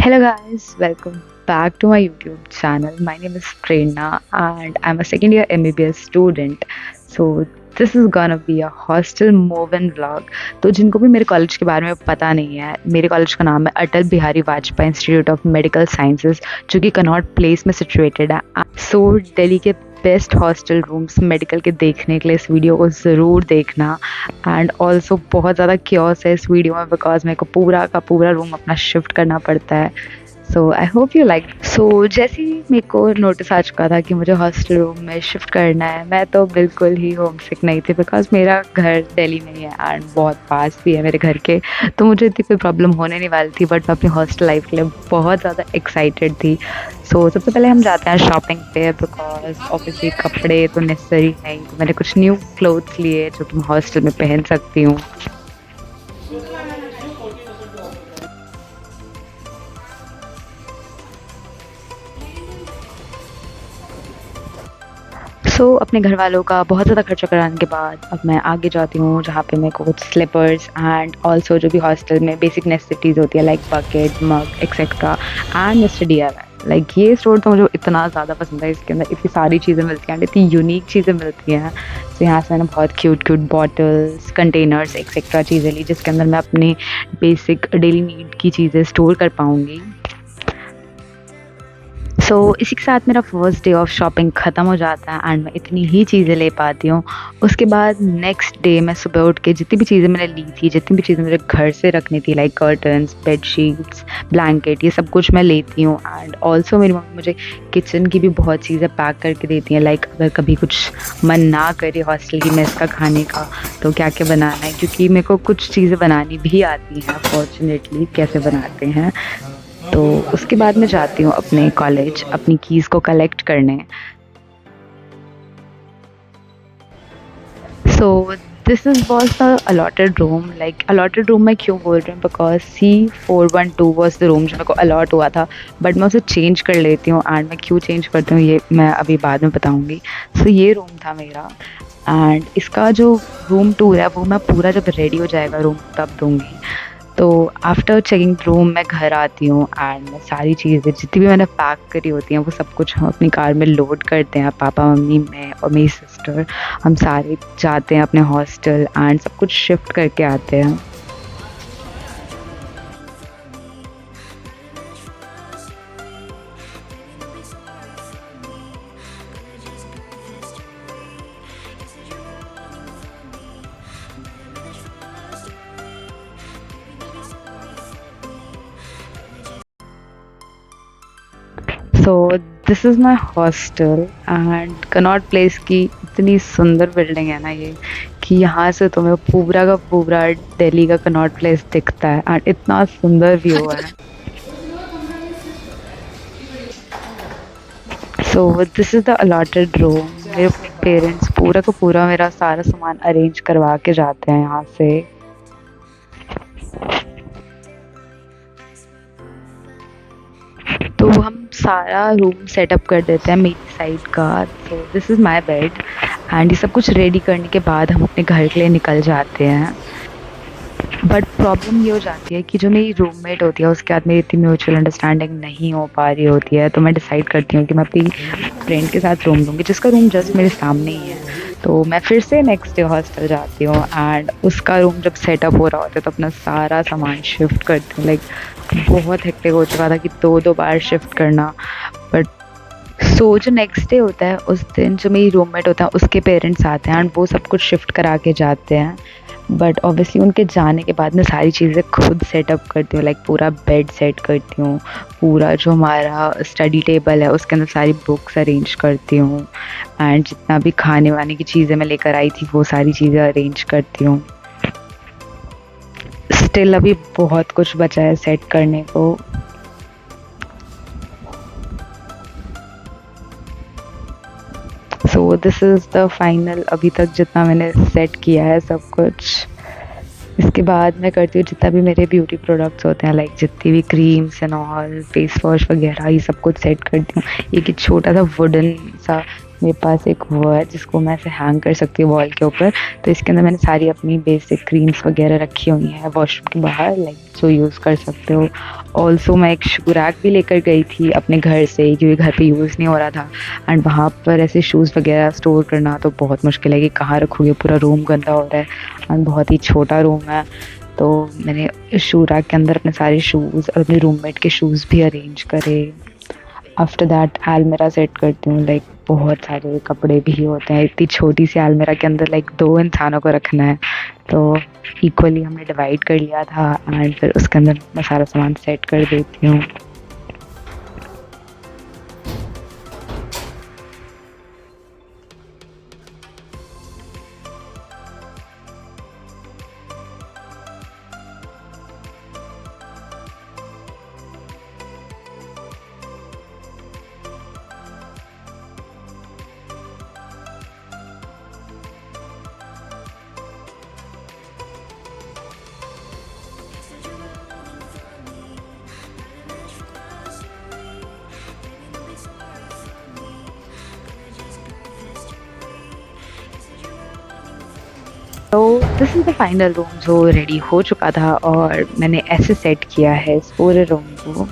Hello guys, welcome back to my YouTube channel. My name is Prerna and I'm a second year MBBS student. So this is gonna be a hostel move-in vlog. तो जिनको भी मेरे college के बारे में पता नहीं है, मेरे कॉलेज का नाम है Atal Bihari Vajpayee institute of medical sciences, जो कि कनॉट प्लेस में सिचुएटेड है। सो दिल्ली के बेस्ट हॉस्टल रूम्स मेडिकल के देखने के लिए इस वीडियो को ज़रूर देखना। एंड ऑल्सो बहुत ज़्यादा क्योस है इस वीडियो में बिकॉज मेरे को पूरा का पूरा रूम अपना शिफ्ट करना पड़ता है। सो आई होप यू लाइक। सो जैसे ही मेरे को नोटिस आ चुका था कि मुझे हॉस्टल रूम में शिफ्ट करना है, मैं तो बिल्कुल ही होम सिक नहीं थी बिकॉज मेरा घर दिल्ली में ही है एंड बहुत पास भी है मेरे घर के, तो मुझे इतनी कोई प्रॉब्लम होने नहीं वाली थी। बट मैं अपनी हॉस्टल लाइफ के लिए बहुत ज़्यादा एक्साइटेड थी। सो सबसे पहले हम जाते हैं शॉपिंग पे बिकॉज ऑब्वियसली कपड़े तो नेसेसरी नहीं, तो मैंने कुछ न्यू क्लोथ्स लिए जो कि मैं हॉस्टल में पहन सकती हूँ। अपने घर वालों का बहुत ज़्यादा खर्चा कराने के बाद अब मैं आगे जाती हूँ जहाँ पे मेरे को कुछ स्लीपर्स एंड ऑल्सो जो भी हॉस्टल में बेसिक नेसेसिटीज़ होती है like bucket mug etcetera and mister DIY। Like ये स्टोर तो मुझे इतना ज़्यादा पसंद है, इसके अंदर इतनी सारी चीज़ें मिलती हैं, इतनी यूनिक चीज़ें मिलती हैं। तो यहाँ से मैंने बहुत क्यूट बॉटल्स कंटेनर्स एक्सेट्रा चीज़ें ली जिसके अंदर मैं अपनी बेसिक डेली नीड की चीज़ें स्टोर कर पाऊँगी। इसी के साथ मेरा फर्स्ट डे ऑफ शॉपिंग ख़त्म हो जाता है एंड मैं इतनी ही चीज़ें ले पाती हूँ। उसके बाद नेक्स्ट डे मैं सुबह उठ के जितनी भी चीज़ें मैंने ली थी, जितनी भी चीज़ें मुझे घर से रखनी थी लाइक कर्टन्स, बेडशीट्स, ब्लैंकेट, ये सब कुछ मैं लेती हूँ। एंड ऑल्सो मेरी मम्मी मुझे किचन की भी बहुत चीज़ें पैक करके देती हैं, लाइक अगर कभी कुछ मन ना करे हॉस्टल की मेस का खाने का तो क्या क्या बनाना है, क्योंकि मेरे को कुछ चीज़ें बनानी भी आती हैं फॉर्चुनेटली, कैसे बनाते हैं। तो उसके बाद मैं जाती हूँ अपने कॉलेज अपनी कीज़ को कलेक्ट करने। So this is was the allotted room. Like allotted room मैं क्यों बोल रही हूँ because C412 was the room जो मेरे को अलॉट हुआ था, बट मैं उसे चेंज कर लेती हूँ एंड मैं क्यों चेंज करती हूँ ये मैं अभी बाद में बताऊँगी। ये रूम था मेरा एंड इसका जो रूम टूर है वो मैं पूरा जब रेडी हो जाएगा रूम तब दूँगी। तो आफ्टर चेकिंग रूम मैं घर आती हूँ एंड मैं सारी चीज़ें जितनी भी मैंने पैक करी होती हैं वो सब कुछ हम अपनी कार में लोड करते हैं। पापा मम्मी मैं और मेरी सिस्टर हम सारे जाते हैं अपने हॉस्टल एंड सब कुछ शिफ्ट करके आते हैं। This is my hostel and Connaught place की इतनी सुंदर बिल्डिंग है ना ये, कि यहाँ से तुम्हें पूरा का पूरा दिल्ली का कनॉट प्लेस दिखता है एंड इतना सुंदर व्यू है। This is the allotted room. मेरे पेरेंट्स पूरा का पूरा मेरा सारा सामान अरेंज करवा के जाते हैं यहाँ से। तो हम सारा रूम सेटअप कर देते हैं मेरी साइड का। This is my bed and ये सब कुछ रेडी करने के बाद हम अपने घर के लिए निकल जाते हैं। बट प्रॉब्लम ये हो जाती है कि जो मेरी रूममेट होती है उसके साथ मेरी इतनी म्यूचुअल अंडरस्टैंडिंग नहीं हो पा रही होती है, तो मैं डिसाइड करती हूँ कि मैं अपनी फ्रेंड के साथ रूम लूँगी जिसका रूम जस्ट मेरे सामने ही है। तो मैं फिर से नेक्स्ट डे हॉस्टल जाती हूँ एंड उसका रूम जब सेटअप हो रहा होता है तो अपना सारा सामान शिफ्ट करती हूँ। लाइक बहुत हेक्टिक हो चुका था कि दो बार शिफ्ट करना। बट जो नेक्स्ट डे होता है उस दिन जो मेरी रूममेट होता है उसके पेरेंट्स आते हैं एंड वो सब कुछ शिफ्ट करा के जाते हैं। बट ऑब्वियसली उनके जाने के बाद मैं सारी चीज़ें खुद सेटअप करती हूँ, लाइक पूरा बेड सेट करती हूँ, पूरा जो हमारा स्टडी टेबल है उसके अंदर सारी बुक्स अरेंज करती हूँ एंड जितना भी खाने वाने की चीज़ें मैं लेकर आई थी वो सारी चीज़ें अरेंज करती हूँ। स्टिल अभी बहुत कुछ बचा है सेट करने को। दिस इज़ द फाइनल अभी तक जितना मैंने सेट किया है सब कुछ। इसके बाद मैं करती हूँ जितना भी मेरे ब्यूटी प्रोडक्ट्स होते हैं लाइक जितनी भी creams and all face wash वगैरह ये सब कुछ सेट करती हूँ। एक छोटा सा वुडन सा मेरे पास एक वो है जिसको मैं ऐसे हैंग कर सकती हूँ वॉल के ऊपर। तो इसके अंदर मैंने सारी अपनी बेसिक क्रीम्स वगैरह रखी हुई हैं वॉशरूम के बाहर, लाइक जो यूज़ कर सकते हो। ऑल्सो मैं एक शू रैक भी लेकर गई थी अपने घर से, क्योंकि घर पे यूज़ नहीं हो रहा था। एंड वहाँ पर ऐसे शूज़ वगैरह स्टोर करना तो बहुत मुश्किल है कि कहाँ रखोगे, पूरा रूम गंदा हो रहा है एंड बहुत ही छोटा रूम है। तो मैंने शू रैक के अंदर अपने सारे शूज़ और अपने रूममेट के शूज़ भी अरेंज करे। आफ्टर दैट अलमीरा सेट करती हूँ, लाइक बहुत सारे कपड़े भी होते हैं इतनी छोटी सी अलमीरा के अंदर, लाइक 2 इंसानों को रखना है। तो इक्वली हमने डिवाइड कर लिया था एंड फिर उसके अंदर मैं सारा सामान सेट कर देती हूँ। तो this is the final room जो रेडी हो चुका था और मैंने ऐसे सेट किया है इस पूरे रूम को।